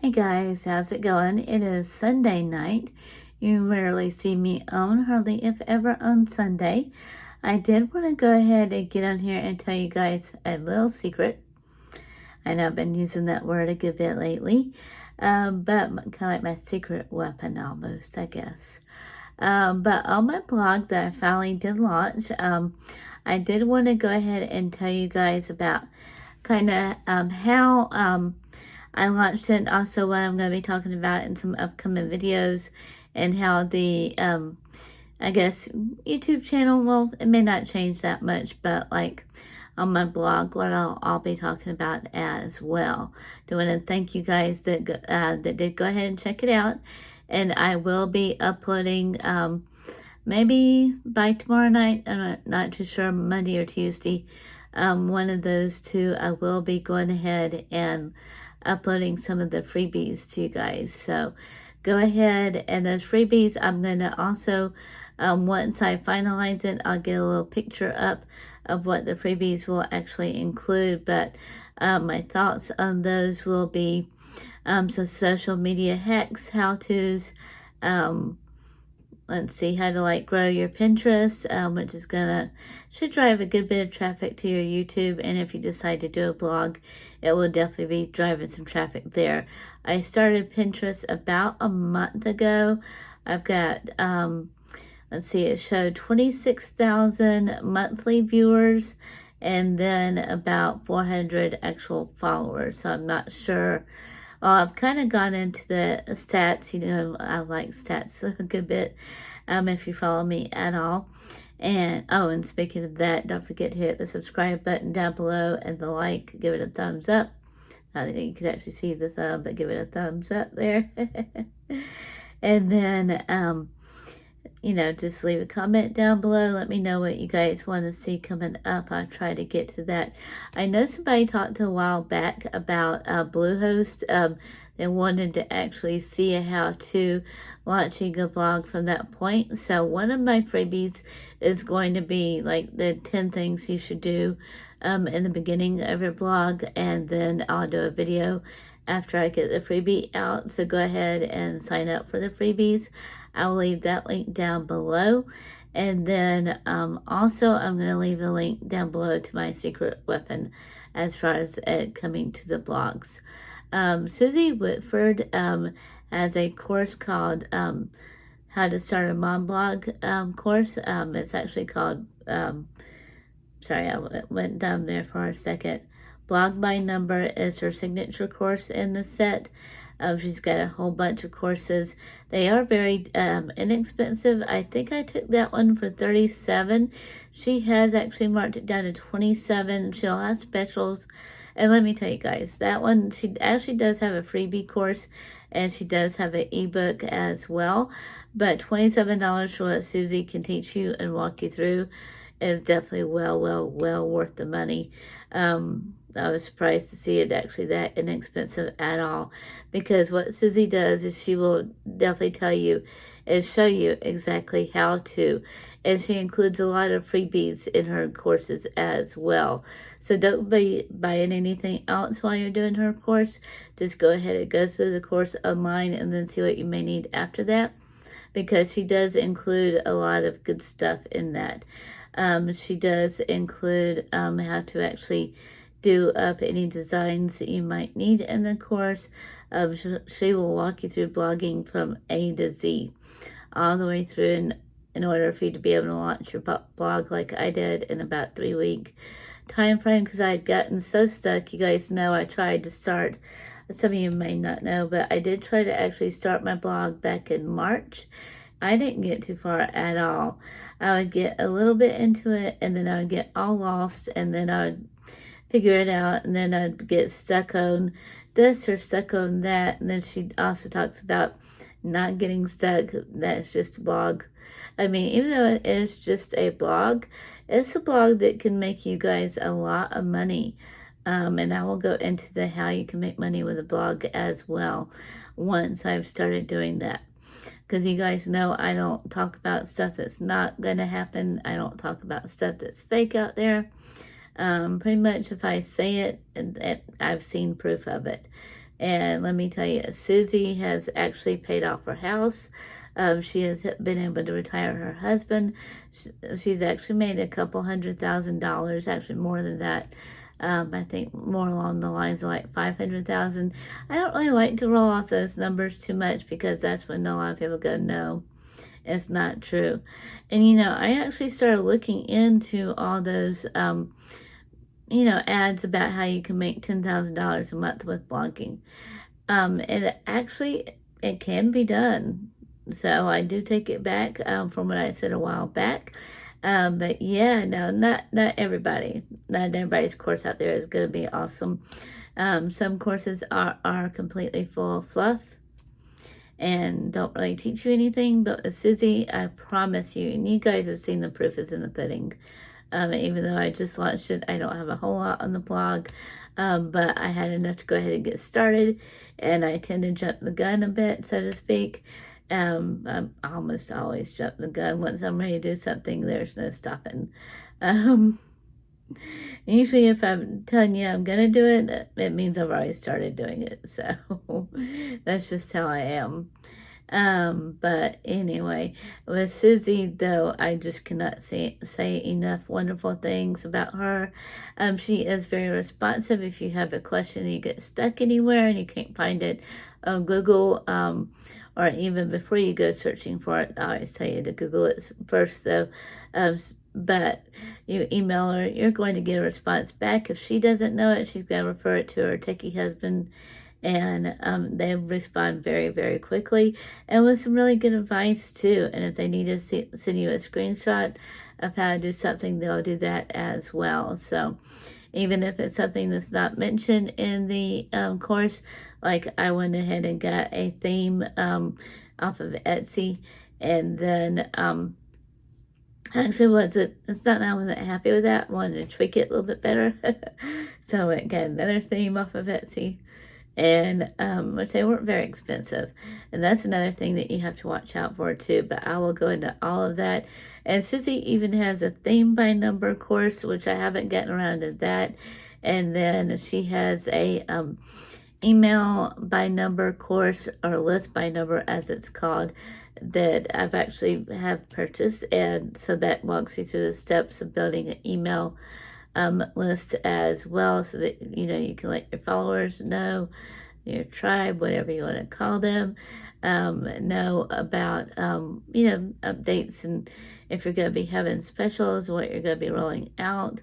Hey guys, how's it going? It is Sunday night. You rarely see me on, hardly if ever on Sunday. I did want to go ahead and get on here and tell you guys a little secret. I know I've been using that word a good bit lately, but kind of like my secret weapon almost, I guess. But on my blog that I finally did launch, I did want to go ahead and tell you guys about kind of how I launched it, also what I'm going to be talking about in some upcoming videos, and how the, I guess, YouTube channel, well, it may not change that much, but like on my blog, what I'll be talking about as well. I want to thank you guys that did go ahead and check it out, and I will be uploading maybe by tomorrow night. I'm not too sure, Monday or Tuesday. One of those two, I will be going ahead and uploading some of the freebies to you guys. So go ahead, and those freebies I'm going to also, once I finalize it, I'll get a little picture up of what the freebies will actually include. But my thoughts on those will be some social media hacks, how-tos, let's see, how to like grow your Pinterest, which is should drive a good bit of traffic to your YouTube. And if you decide to do a blog, it will definitely be driving some traffic there. I started Pinterest about a month ago. I've got, let's see, it showed 26,000 monthly viewers and then about 400 actual followers. So I'm not sure. Well, I've kind of gone into the stats. You know, I like stats a good bit, if you follow me at all. And, oh, and speaking of that, don't forget to hit the subscribe button down below and the like. Give it a thumbs up. I don't think you could actually see the thumb, but give it a thumbs up there. And then, you know, just leave a comment down below. Let me know what you guys want to see coming up. I'll try to get to that. I know somebody talked a while back about Bluehost. They wanted to actually see a how-to launching a blog from that point. So one of my freebies is going to be like the 10 things you should do in the beginning of your blog. And then I'll do a video after I get the freebie out. So go ahead and sign up for the freebies. I'll leave that link down below. And then also I'm going to leave a link down below to my secret weapon as far as it coming to the blogs. Suzi Whitford has a course called How to Start a Mom Blog course. It's actually called, sorry, I went down there for a second. Blog by Number is her signature course in the set. She's got a whole bunch of courses. They are very inexpensive. I think I took that one for $37. She has actually marked it down to $27. She'll have specials. And let me tell you guys, that one, she actually does have a freebie course, and she does have an ebook as well. But $27 for what Suzi can teach you and walk you through is definitely well worth the money. I was surprised to see it actually that inexpensive at all, because what Suzi does is she will definitely tell you and show you exactly how to, and she includes a lot of freebies in her courses as well. So don't be buying anything else while you're doing her course. Just go ahead and go through the course online and then see what you may need after that, because she does include a lot of good stuff in that. She does include how to actually do up any designs that you might need in the course. She will walk you through blogging from A to Z, all the way through in order for you to be able to launch your blog like I did in about 3-week time frame, because I had gotten so stuck. You guys know I tried to start, some of you may not know, but I did try to actually start my blog back in March. I didn't get too far at all. I would get a little bit into it, and then I would get all lost, and then I would figure it out, and then I'd get stuck on this or stuck on that. And then she also talks about not getting stuck. That's just a blog. I mean, even though it is just a blog, it's a blog that can make you guys a lot of money. And I will go into the how you can make money with a blog as well once I've started doing that. Because you guys know I don't talk about stuff that's not going to happen. I don't talk about stuff that's fake out there. Pretty much if I say it, I've seen proof of it. And let me tell you, Suzi has actually paid off her house. She has been able to retire her husband. She's actually made a couple $100,000, actually more than that. I think more along the lines of like 500,000. I don't really like to roll off those numbers too much because that's when a lot of people go, no, it's not true. And I actually started looking into all those ads about how you can make $10,000 a month with blogging. And actually, it can be done. So I do take it back from what I said a while back. But yeah, no, not everybody. Not everybody's course out there is going to be awesome. Some courses are completely full of fluff and don't really teach you anything. But with Suzi, I promise you, and you guys have seen the proof is in the pudding. Even though I just launched it, I don't have a whole lot on the blog. But I had enough to go ahead and get started, and I tend to jump the gun a bit, so to speak. I almost always jump the gun. Once I'm ready to do something, there's no stopping. Usually if I'm telling you I'm gonna do it, it means I've already started doing it. So that's just how I am. But anyway, with Suzi, though, I just cannot say enough wonderful things about her. She is very responsive. If you have a question and you get stuck anywhere and you can't find it on Google, or even before you go searching for it, I always tell you to Google it first, though. But you email her, you're going to get a response back. If she doesn't know it, she's going to refer it to her techie husband, and they respond very, very quickly and with some really good advice too. And if they need to send you a screenshot of how to do something, they'll do that as well. So even if it's something that's not mentioned in the course, like I went ahead and got a theme off of Etsy, and then actually it's not that I wasn't happy with that. I wanted to tweak it a little bit better. So I got another theme off of Etsy, and which they weren't very expensive. And that's another thing that you have to watch out for too, but I will go into all of that. And Suzi even has a theme by number course, which I haven't gotten around to that. And then she has a email by number course, or list by number as it's called, that I've actually have purchased. And so that walks you through the steps of building an email list as well, so that you can let your followers know, your tribe, whatever you want to call them, know about updates, and if you're going to be having specials, what you're going to be rolling out.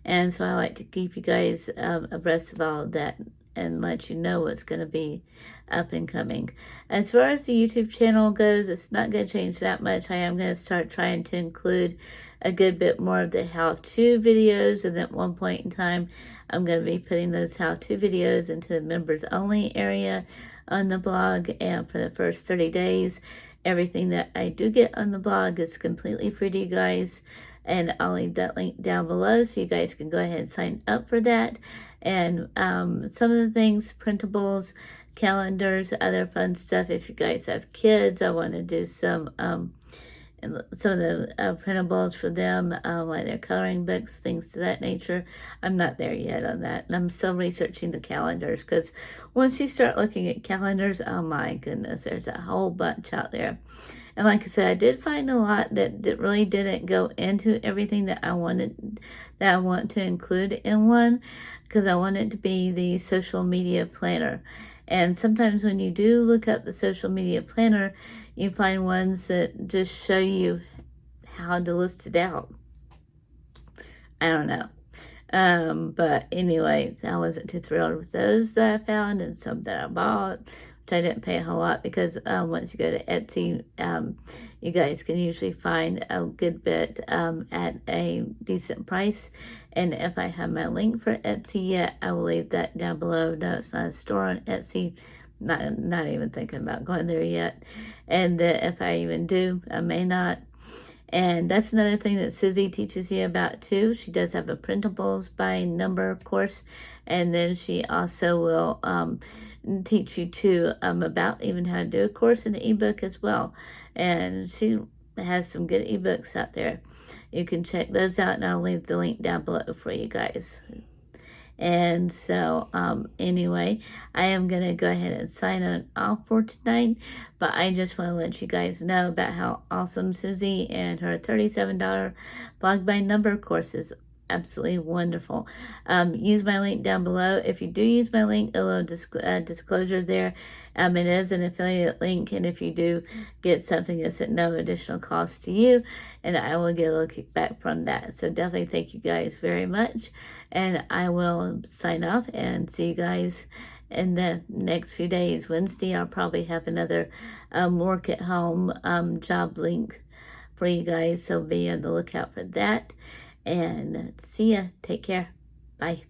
And so I like to keep you guys abreast of all of that and let you know what's going to be up and coming. As far as the YouTube channel goes, it's not going to change that much. I am going to start trying to include a good bit more of the how-to videos, and at one point in time I'm going to be putting those how-to videos into the members only area on the blog. And for the first 30 days, everything that I do get on the blog is completely free to you guys, and I'll leave that link down below so you guys can go ahead and sign up for that. And some of the things, printables, calendars, other fun stuff. If you guys have kids, I want to do some of the printables for them, like their coloring books, things to that nature. I'm not there yet on that, and I'm still researching the calendars, because once you start looking at calendars, oh my goodness, there's a whole bunch out there. And like I said, I did find a lot that really didn't go into everything that I want to include in one, because I want it to be the social media planner. And sometimes when you do look up the social media planner, you find ones that just show you how to list it out. I don't know. But anyway, I wasn't too thrilled with those that I found, and some that I bought, which I didn't pay a whole lot, because once you go to Etsy, you guys can usually find a good bit at a decent price. And if I have my link for Etsy yet, I will leave that down below. No, it's not a store on Etsy. Not even thinking about going there yet. And if I even do, I may not. And that's another thing that Suzi teaches you about too. She does have a printables by number course, and then she also will teach you too about even how to do a course in an ebook as well. And she has some good ebooks out there. You can check those out, and I'll leave the link down below for you guys. And so, anyway, I am going to go ahead and sign on off for tonight. But I just want to let you guys know about how awesome Suzi and her $37 blog by number course is. Absolutely wonderful. Use my link down below. If you do use my link, a little disclosure there. It is an affiliate link, and if you do get something that's at no additional cost to you, and I will get a little kickback from that. So definitely thank you guys very much, and I will sign off and see you guys in the next few days. Wednesday, I'll probably have another work at home job link for you guys, so be on the lookout for that. And see ya. Take care. Bye.